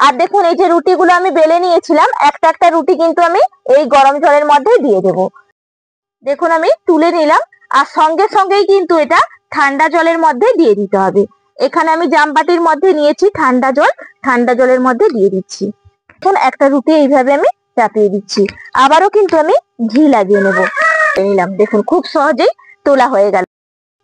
আর দেখুন এই যে রুটিগুলো আমি বেলে নিয়েছিলাম, একটা একটা রুটি কিন্তু আমি এই গরম জলের মধ্যে দিয়ে দেব। দেখুন আমি তুলে নিলাম, আর সঙ্গে সঙ্গেই কিন্তু এটা ঠান্ডা জলের মধ্যে দিয়ে দিতে হবে। এখানে আমি জামবাটির মধ্যে নিয়েছি ঠান্ডা জল, ঠান্ডা জলের মধ্যে দিয়ে দিচ্ছি। এখন একটা রুটি এইভাবে আমি চাপিয়ে দিচ্ছি, আবারও কিন্তু আমি ঘি লাগিয়ে নিলাম। দেখুন খুব সহজেই তোলা হয়ে গেল।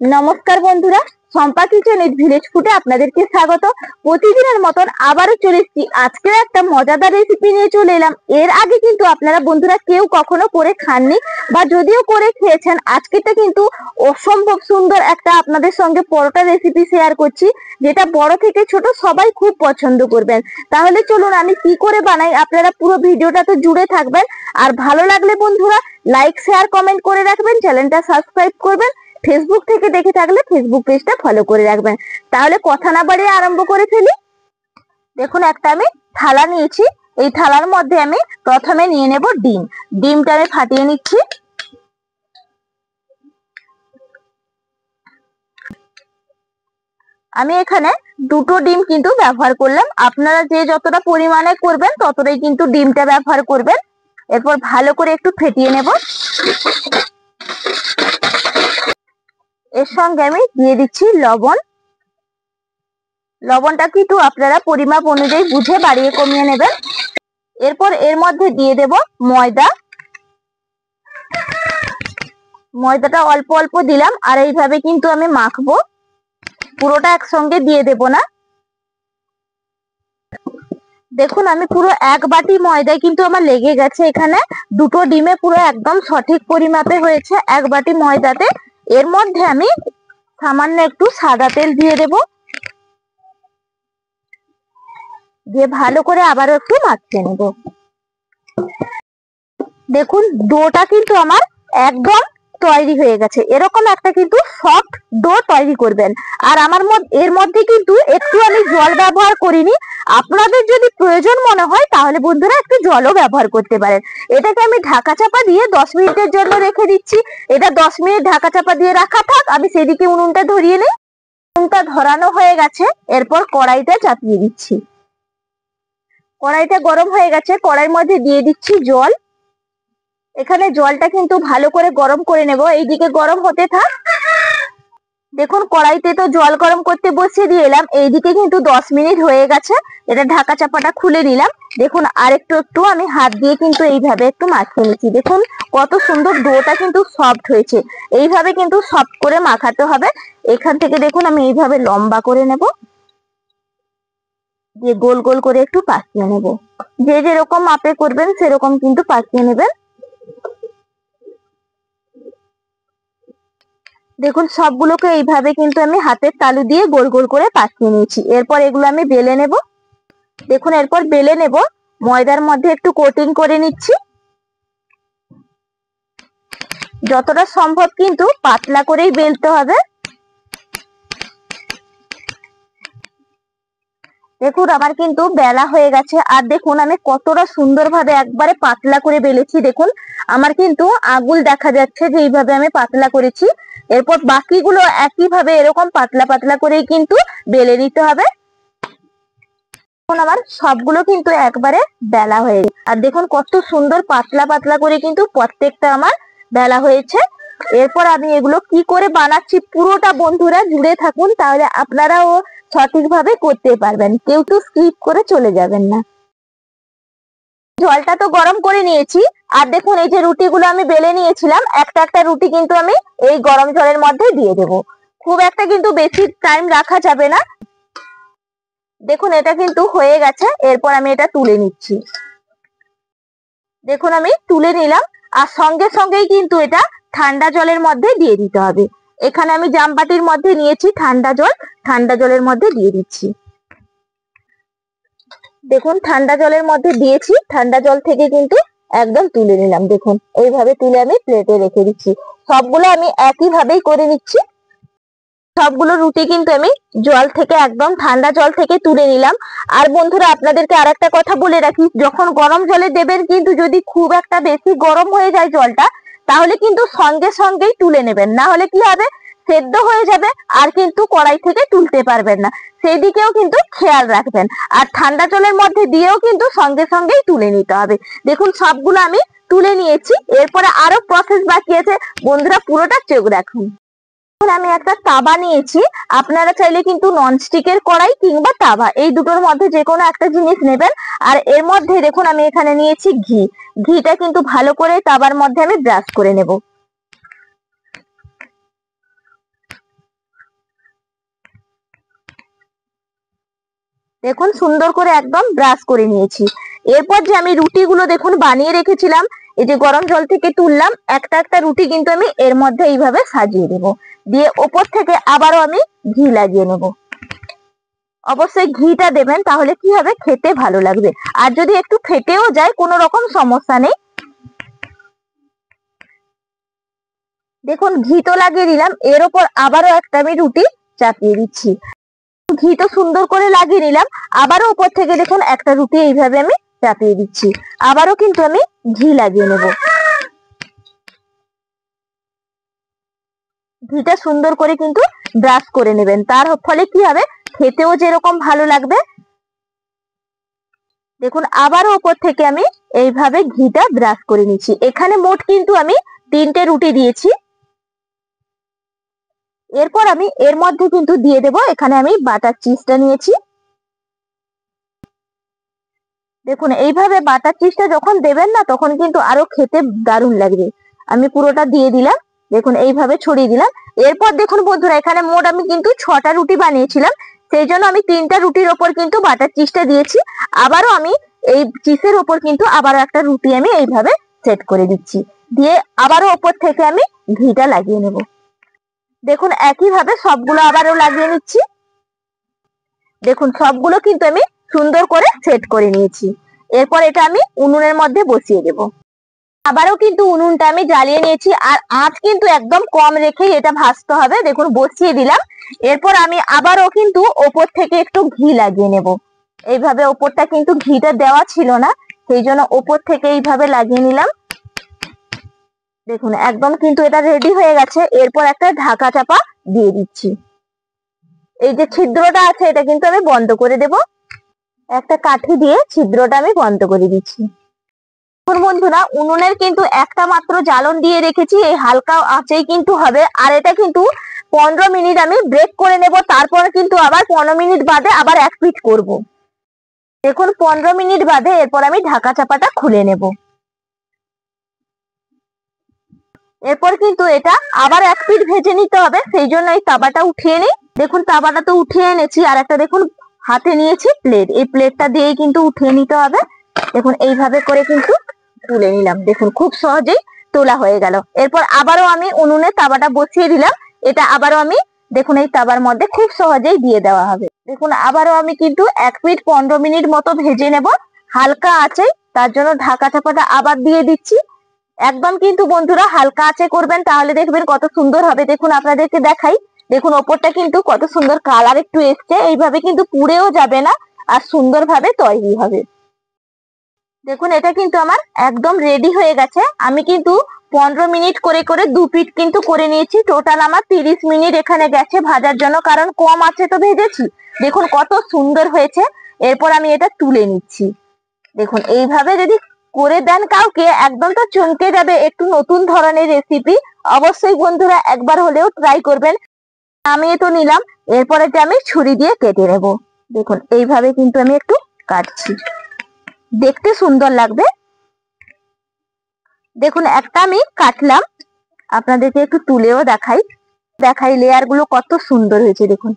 নমস্কার বন্ধুরা, শম্পা কিচেন উইথ ভিলেজ ফুডে আপনাদেরকে স্বাগত। প্রতিদিনের মতন আবারও চলে এসেছি আজকে একটা মজাদার রেসিপি নিয়ে চলে এলাম। এর আগে কিন্তু আপনারা বন্ধুরা কেউ কখনো করে খাননি, বা যদিও করে খেয়েছেন, আজকেটা কিন্তু অসম্ভব সুন্দর একটা আপনাদের সঙ্গে পরোটা রেসিপি শেয়ার করছি, যেটা বড় থেকে ছোট সবাই খুব পছন্দ করবেন। তাহলে চলুন আমি কি করে বানাই, আপনারা পুরো ভিডিওটা তো জুড়ে থাকবেন। আর ভালো লাগলে বন্ধুরা লাইক শেয়ার কমেন্ট করে রাখবেন, চ্যানেলটা সাবস্ক্রাইব করবেন, ফেসবুক থেকে দেখে থাকলে ফেসবুক পেজটা ফলো করে রাখবেন। তাহলে কথা না বাড়িয়ে আরম্ভ করে ফেলি। দেখুন একটা আমি থালা নিয়েছি, এই থালার মধ্যে আমি প্রথমে নিয়ে নেব ডিম। ডিমটা আমি ফাটিয়ে নিচ্ছি। আমি এখানে দুটো ডিম কিন্তু ব্যবহার করলাম, আপনারা যে যতটা পরিমাণে করবেন ততটাই কিন্তু ডিমটা ব্যবহার করবেন। এরপর ভালো করে একটু ফেটিয়ে নেব। এর সঙ্গে আমি দিয়ে দিচ্ছি লবণ। লবণটা কিন্তু আপনারা পরিমাপ অনুযায়ী বুঝে বাড়িয়ে কমিয়ে নেবেন। এরপর এর মধ্যে দিয়ে দেব ময়দা। ময়দাটা অল্প অল্প দিলাম, আর এইভাবে কিন্তু আমি মাখবো, পুরোটা একসঙ্গে দিয়ে দেব না। দেখুন আমি পুরো এক বাটি ময়দায় কিন্তু আমার লেগে গেছে। এখানে দুটো ডিমে পুরো একদম সঠিক পরিমাপে হয়েছে এক বাটি ময়দাতে। এর মধ্যে আমি সামান্য একটু সাদা তেল দিয়ে দেব, দিয়ে ভালো করে আবারও একটু মাখিয়ে নেব। দেখুন ডোটা কিন্তু আমার একদম তৈরি হয়ে গেছে। এরকম একটা কিন্তু সফট ডো তৈরি করবেন। আর আমার এর মধ্যে কিন্তু একটু আমি জল ব্যবহার করিনি, আপনাদের যদি প্রয়োজন মনে হয় তাহলে বন্ধুরা একটু জলও ব্যবহার করতে পারেন। এটাকে আমি ঢাকা চাপা দিয়ে 10 মিনিটের জন্য রেখে দিচ্ছি। এটা 10 মিনিট ঢাকা চাপা দিয়ে রাখা থাক, আমি সেদিকে উনুনটা ধরিয়ে নিই। উনুনটা ধরানো হয়ে গেছে, এরপর কড়াইটা চাপিয়ে দিচ্ছি। কড়াইটা গরম হয়ে গেছে, কড়াইয়ের মধ্যে দিয়ে দিচ্ছি জল। এখানে জলটা কিন্তু ভালো করে গরম করে নেব, এইদিকে গরম হতে থাক। দেখুন কড়াইতে তো জল গরম করতে বসিয়ে দিয়ে এলাম, এইদিকে কিন্তু 10 মিনিট হয়ে গেছে। এটা ঢাকা চাপাটা খুলে নিলাম। দেখুন আর একটু আমি হাত দিয়ে কিন্তু এইভাবে একটু মাখিয়ে নিচ্ছি। দেখুন কত সুন্দর ডোটা কিন্তু সফট হয়েছে। এইভাবে কিন্তু সফট করে মাখাতে হবে। এখান থেকে দেখুন আমি এইভাবে লম্বা করে নেব, দিয়ে গোল গোল করে একটু পাকিয়ে নেব। যে যেরকম মাপে করবেন সেরকম কিন্তু পাকিয়ে নেবেন। দেখুন সবগুলোকে এইভাবে কিন্তু আমি হাতের তালু দিয়ে গোল গোল করে পাকিয়ে নিয়েছি। এরপর এগুলো আমি বেলে নেব। দেখুন এরপর বেলে নেব, ময়দার মধ্যে একটু কোটিং করে নিচ্ছি। যতটা সম্ভব কিন্তু পাতলা করেই বেলতে হবে। দেখুন আমার কিন্তু বেলা হয়ে গেছে, আর দেখুন আমি কতটা সুন্দরভাবে একবারে পাতলা করে বেলেছি। দেখুন আমার কিন্তু আঙুল দেখা যাচ্ছে যে এইভাবে আমি পাতলা করেছি। এরপর বাকিগুলো একইভাবে এরকম পাতলা পাতলা করেই কিন্তু বেলে নিতে হবে। এখন আমার সবগুলো কিন্তু একবারে বেলা হয়ে গেছে, আর দেখুন কত সুন্দর পাতলা পাতলা করে কিন্তু প্রত্যেকটা আমার বেলা হয়েছে। এরপর আমি এগুলো কি করে বানাচ্ছি পুরোটা বন্ধুরা জুড়ে থাকুন, তাহলে আপনারাও সঠিকভাবে করতে পারবেন, কেউ তো স্কিপ করে চলে যাবেন না। জলটা তো গরম করে নিয়েছি, আর দেখুন এই যে রুটিগুলো আমি বেলে নিয়েছিলাম, একটা একটা রুটি কিন্তু আমি এই গরম জলের মধ্যে দিয়ে দেব। খুব একটা কিন্তু বেশি টাইম রাখা যাবে না। দেখুন এটা কিন্তু হয়ে গেছে, এরপর আমি এটা তুলে নিচ্ছি। দেখুন আমি তুলে নিলাম, আর সঙ্গে সঙ্গেই কিন্তু এটা ঠান্ডা জলের মধ্যে দিয়ে দিতে হবে। এখানে আমি জামবাটির মধ্যে নিয়েছি ঠান্ডা জল, ঠান্ডা জলের মধ্যে দিয়ে দিচ্ছি। দেখুন ঠান্ডা জলের মধ্যে দিয়েছি, ঠান্ডা জল থেকে কিন্তু একদম তুলে নিলাম। দেখুন এইভাবে তুলে আমি প্লেটে রেখে দিচ্ছি। সবগুলো আমি একইভাবেই করে নিচ্ছি। সবগুলো রুটি কিন্তু আমি জল থেকে একদম ঠান্ডা জল থেকে তুলে নিলাম। আর বন্ধুরা আপনাদেরকে আর একটা কথা বলে রাখি, যখন গরম জলে দেবেন কিন্তু যদি খুব একটা বেশি গরম হয়ে যায় জলটা, তাহলে কিন্তু সঙ্গে সঙ্গেই তুলে নেবেন, না হলে কি হবে সেদ্ধ হয়ে যাবে আর কিন্তু কড়াই থেকে তুলতে পারবেন না, সেই দিকেও কিন্তু খেয়াল রাখবেন। আর ঠান্ডা জলের মধ্যে দিয়েও কিন্তু সঙ্গে সঙ্গেই তুলে নিতে হবে। দেখুন সবগুলো আমি তুলে নিয়েছি, এরপরে আরো প্রসেস বাকি আছে, বন্ধুরা পুরোটা চোখ রাখুন। আমি একটা তাওয়া নিয়েছি, আপনারা চাইলে কিন্তু ননস্টিকের কড়াই কিংবা তাওয়া এই দুটোর মধ্যে যে কোনো একটা জিনিস নেবেন। আর এর মধ্যে দেখুন আমি এখানে নিয়েছি ঘি, ঘিটা কিন্তু ভালো করে তাওয়ার মধ্যে আমি ব্রাশ করে নেব। দেখুন সুন্দর করে একদম ব্রাশ করে নিয়েছি। এরপর যে আমি রুটিগুলো দেখুন বানিয়ে রেখেছিলাম, এই যে গরম জল থেকে তুললাম, একটা একটা রুটি কিন্তু আমি এর মধ্যে এইভাবে সাজিয়ে দেব, দিয়ে ওপর থেকে আবারও আমি ঘি লাগিয়ে নেব। অবশ্যই ঘিটা দেবেন, তাহলে কি হবে, খেতে ভালো লাগবে। আর যদি একটু ফেটেও যায় কোনো রকম সমস্যা নেই। দেখুন ঘি তো লাগিয়ে দিলাম, এর ওপর আবারও একটা আমি রুটি চাপিয়ে দিচ্ছি। ঘি তো সুন্দর করে লাগিয়ে নিলাম, আবারও উপর থেকে দেখুন একটা রুটি এইভাবে আমি চাপিয়ে দিচ্ছি, আবারও কিন্তু আমি ঘি লাগিয়ে নেব। ঘিটা সুন্দর করে কিন্তু ব্রাশ করে নেবেন, তার ফলে কি হবে, খেতেও যেরকম ভালো লাগবে। দেখুন আবারও উপর থেকে আমি এইভাবে ঘিটা ব্রাশ করে নিচ্ছি। এখানে মোট কিন্তু আমি 3টে রুটি দিয়েছি। এরপর আমি এর মধ্যে কিন্তু দিয়ে দেব, এখানে আমি বাটার চিজটা নিয়েছি। দেখুন এইভাবে বাটার চিজটা যখন দেবেন না, তখন কিন্তু আরো খেতে দারুণ লাগবে। আমি পুরোটা দিয়ে দিলাম, দেখুন এইভাবে ছড়িয়ে দিলাম। এরপর দেখুন বন্ধুরা, এখানে মোট আমি কিন্তু 6টা রুটি বানিয়েছিলাম, সেই জন্য আমি 3টা রুটির ওপর কিন্তু বাটার চিজটা দিয়েছি। আবারও আমি এই চিজের ওপর কিন্তু আবারও একটা রুটি আমি এইভাবে সেট করে দিচ্ছি, দিয়ে আবারও ওপর থেকে আমি ঘিটা লাগিয়ে নেব। দেখুন একইভাবে সবগুলো আবারও লাগিয়ে নিচ্ছি। দেখুন সবগুলো কিন্তু আমি সুন্দর করে সেট করে নিয়েছি। এরপর এটা আমি উনুনের মধ্যে বসিয়ে দেব। আবারও কিন্তু উনুনটা আমি জ্বালিয়ে নিয়েছি, আর আঁচ কিন্তু একদম কম রেখেই এটা ভাজতে হবে। দেখুন বসিয়ে দিলাম, এরপর আমি আবারও কিন্তু ওপর থেকে একটু ঘি লাগিয়ে নেব। এইভাবে ওপরটা কিন্তু ঘিটা দেওয়া ছিল না, সেই জন্য ওপর থেকে এইভাবে লাগিয়ে নিলাম। দেখুন একদম কিন্তু এটা রেডি হয়ে গেছে। এরপর একটা ঢাকা চাপা দিয়ে দিচ্ছি। এই যে ছিদ্রটা আছে এটা কিন্তু আমি বন্ধ করে দেব, একটা কাঠি দিয়ে ছিদ্রটা আমি বন্ধ করে দিচ্ছি। এখন বন্ধুরা উনুনের কিন্তু একটা মাত্র জ্বালন দিয়ে রেখেছি, এই হালকা আঁচেই কিন্তু হবে। আর এটা কিন্তু 15 মিনিট আমি ব্রেক করে নেব, তারপর কিন্তু আবার 15 মিনিট বাদে আবার এক পিঠ করব। দেখুন 15 মিনিট বাদে এরপর আমি ঢাকা চাপাটা খুলে নেব। এরপর কিন্তু এটা আবার এক পিঠ ভেজে নিতে হবে, সেই জন্য এই তাওয়াটা উঠিয়ে নিই। দেখুন তাওয়াটা তো উঠিয়ে এনেছি, আর একটা দেখুন হাতে নিয়েছি প্লেট, এই প্লেটটা দিয়েই কিন্তু উঠিয়ে নিতে হবে। দেখুন এইভাবে করে কিন্তু তুলে নিলাম, দেখুন খুব সহজেই তোলা হয়ে গেল। এরপর আবারও আমি উনুনে তাওয়াটা বসিয়ে দিলাম, এটা আবারও আমি দেখুন এই তাওয়ার মধ্যে খুব সহজেই দিয়ে দেওয়া হবে। দেখুন আবারও আমি কিন্তু এক পিঠ 15 মিনিট মতো ভেজে নেব হালকা আঁচে, তার জন্য ঢাকা চাপাটা আবার দিয়ে দিচ্ছি। একদম কিন্তু বন্ধুরা হালকা আঁচে করবেন, তাহলে দেখবেন কত সুন্দর হবে। দেখুন আপনাদেরকে দেখাই, দেখুন ওপরটা কিন্তু কত সুন্দর কালার একটু এসছে, এইভাবে কিন্তু পুড়েও যাবে না আর সুন্দরভাবে তৈরি হবে। দেখুন এটা কিন্তু আমার একদম রেডি হয়ে গেছে। আমি কিন্তু 15 মিনিট করে করে দু পিঠ কিন্তু করে নিয়েছি, টোটাল আমার 30 মিনিট এখানে গেছে ভাজার জন্য, কারণ কম আছে তো ভেজেছি। দেখুন কত সুন্দর হয়েছে। এরপর আমি এটা তুলে নিচ্ছি। দেখুন এইভাবে যদি করে দেন কাউকে, একদম তো চমকে যাবে। একটু নতুন ধরনের রেসিপি, অবশ্যই বন্ধুরা একবার হলেও ট্রাই করবেন। আমি তো নিলাম, এরপর এটা আমি ছুরি দিয়ে কেটে নেব। দেখুন এইভাবে কিন্তু আমি একটু কাটছি, দেখতে সুন্দর লাগবে। দেখুন একটা আমি কাটলাম, আপনাদেরকে একটু তুলেও দেখাই লেয়ার গুলো কত সুন্দর হয়েছে। দেখুন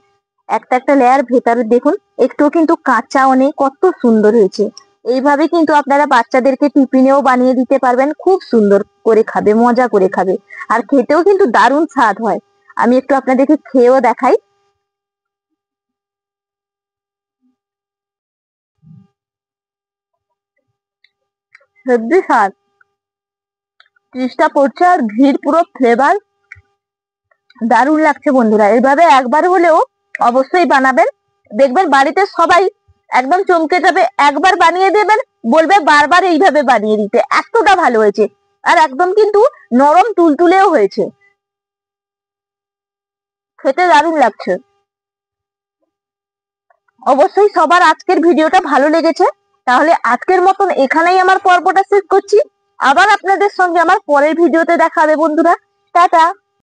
একটা একটা লেয়ার ভেতরে দেখুন একটু কিন্তু কাঁচাও নেই, কত সুন্দর হয়েছে। এইভাবে কিন্তু আপনারা বাচ্চাদেরকে টিফিনেও বানিয়ে দিতে পারবেন, খুব সুন্দর করে খাবে, মজা করে খাবে, আর খেতেও কিন্তু দারুণ স্বাদ হয়। আমি একটু আপনাদেরকে খেয়েও দেখাই। সত্যি স্বাদ, চিজটা পড়ছে আর ঘির পুরো ফ্লেভার, দারুণ লাগছে বন্ধুরা। এইভাবে একবার হলেও অবশ্যই বানাবেন, দেখবেন বাড়িতে সবাই একদম চমকে যাবে। একবার বানিয়ে দেবেন, বলবে বারবার এইভাবে বানিয়ে দিতে, এতটা ভালো হয়েছে। আর একদম কিন্তু নরম তুলতুলেও হয়েছে। খেতে দারুণ লাগছে। অবশ্যই সবার আজকের ভিডিওটা ভালো লেগেছে। তাহলে আজকের মতন এখানেই আমার পর্বটা শেষ করছি। আবার আপনাদের সঙ্গে আমার পরের ভিডিওতে দেখা হবে বন্ধুরা। টাটা।